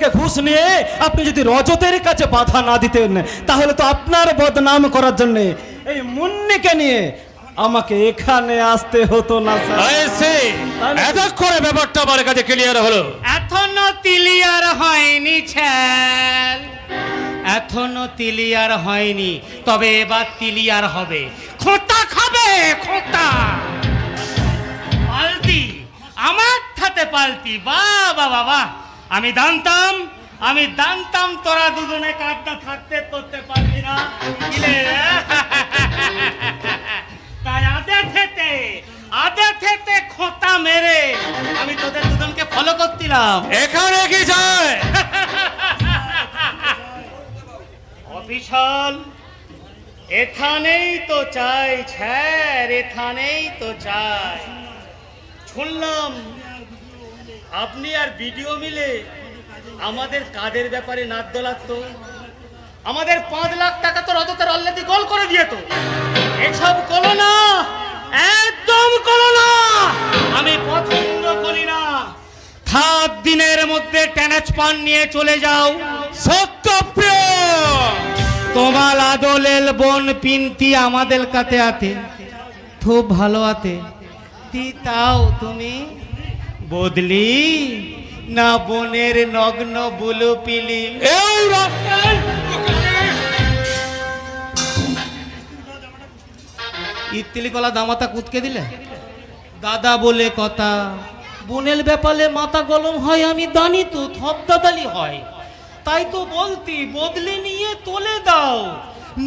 থেকে ঘুষ নিয়ে আপনি যদি রজতের কাছে বাধা না দিতেন, তাহলে তো আপনার বদনাম করার জন্য এই মুন্নিকে নিয়ে আমাকে এখানে আসতে হতো না স্যার। এতক্ষণে ব্যাপারটা আমার কাছে ক্লিয়ার হলো। এখনো ক্লিয়ার হয়নি ছেল, এখনো ক্লিয়ার হয়নি, তবে এবার ক্লিয়ার হবে। খোঁটা খাবে খোঁটা, পাল্টি আমার সাথে পাল্টি। বাবা বাবা, আমি জানতাম তোরা দুজনে কাঁদতে থাকতে করতে পারবি না। তাই আদে থেতে খোঁটা মেরে আমি তোদের দুজনকে ফলো করছিলাম। এখানে কি যায় অফিসাল, এখানেই তো চাই স্যার, এখানেই তো চাই। শুনলাম আপনি আর ভিডিও মিলে আমাদের কাদের ব্যাপারে নাক দোলাতো। আমাদের 5 লাখ টাকা তো রজতের অলরেডি গোল করে দিয়েতো। এসব করো না, একদম করো না, আমি পছন্দ করি না। 7 দিনের মধ্যে ট্রান্সফার নিয়ে চলে যাও। সত্যপ্রিয়, তোমার আদলের বোন পিন্তি আমাদের কাছে আছে, খুব ভালো আছে। তাও তুমি বদলি না বোনের নগ্ন বুলু পিলি। এই রাস্তায় ইত্তিলি কলা দামাতা কুতকে দিলে। দাদা বলে কথা, বোনের ব্যাপারে মাথা গলম হয় আমি জানি তো, থপদাদালি হয়। তাই তো বলতি বদলি নিয়ে তোলে দাও,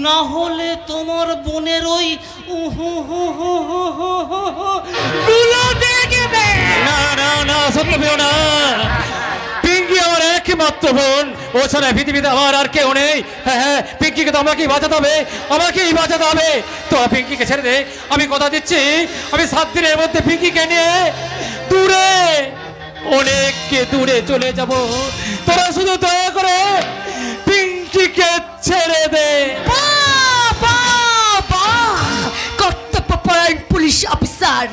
না হলে তোমার বোনের ওই দেখবে। না না না, সত্যপ্রিয় না। পিঙ্কি আমার একমাত্র বোন, ও ছাড়া পৃথিবীতে আমার আর কেউ নেই। হ্যাঁ, পিঙ্কিকে তো আমাকেই বাঁচাতে হবে, আমাকেই বাঁচাতে হবে। তো পিঙ্কিকে ছেড়ে দে, আমি কথা দিচ্ছি আমি 7 দিনের মধ্যে পিঙ্কিকে নিয়ে দূরে, অনেককে দূরে চলে যাব। তোরা শুধু দয়া করে পিঙ্কিকে ছেড়ে দে। কর্তব্যপরায়ণ পুলিশ অফিসার,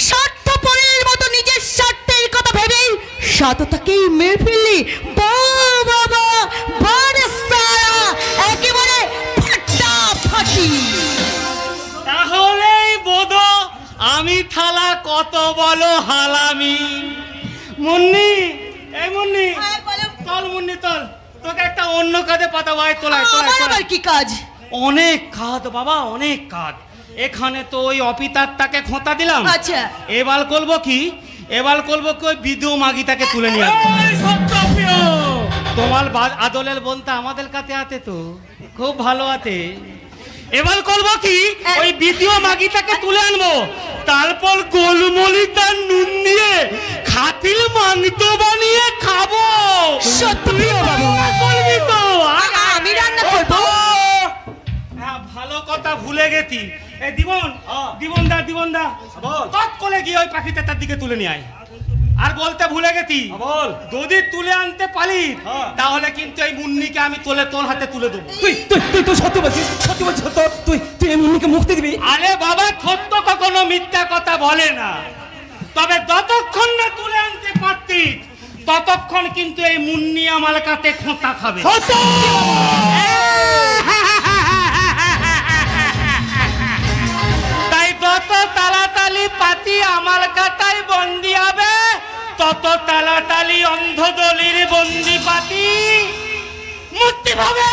স্বার্থপরের মতো নিজের স্বার্থের কথা ভেবেই সততাকেই মেরে ফেললি। বাবা বারে সারা একেবারে ফাটাফাটি। তাহলেই বোধ আমি থালা কত বলো হালামি। মুন্নি, এই মুন্নি, চল মুন্নি চল, তোকে একটা অন্য কাজে পাঠাবো। তোলায় আবার কি কাজ? অনেক কাজ বাবা, অনেক কাজ। এখানে তো ওই অপিতারটাকে খোঁটা দিলাম। আচ্ছা, এবার করবো কি, ওই বিধু মাগিটাকে তুলে নিয়ে আসবো। তোমার আদলের বোনটা আমাদের কাছে আছে তো, খুব ভালো আছে। এবার করবো কি, ওই বিধু মাগিটাকে তুলে আনবো, তারপর গোলমলিটা নুন দিয়ে খাতিল মাংস বানিয়ে খাবো। সত্যি বলবি তো আমি রান্না করবো। ভালো কথা ভুলে গেছি। এই জীবন দা তৎকলে গিয়ে ওই পাখিটা তার দিকে তুলে নিয়ে আয়। আর বলতে ভুলে গেছি, বল। যদি তুলে আনতে পারি তাহলে কিন্তু এই মুন্নিকে আমি তোর হাতে তুলে দেবো। তুই সত্যি বলছিস? তুই এই মুন্নিকে মুক্তি দিবি? আরে বাবা, সত্য কখনো মিথ্যা কথা বলে না। তবে যতক্ষণ না তুলে আনতে পারতি ততক্ষণ কিন্তু এই মুন্নি আমার কাছে খোঁটা খাবে। তাই যত তাড়াতাড়ি পাতি আমার কাটায় বন্দি হবে, তত তাড়াতাড়ি অন্ধদলির বন্দি পাতি মুক্তি পাবে।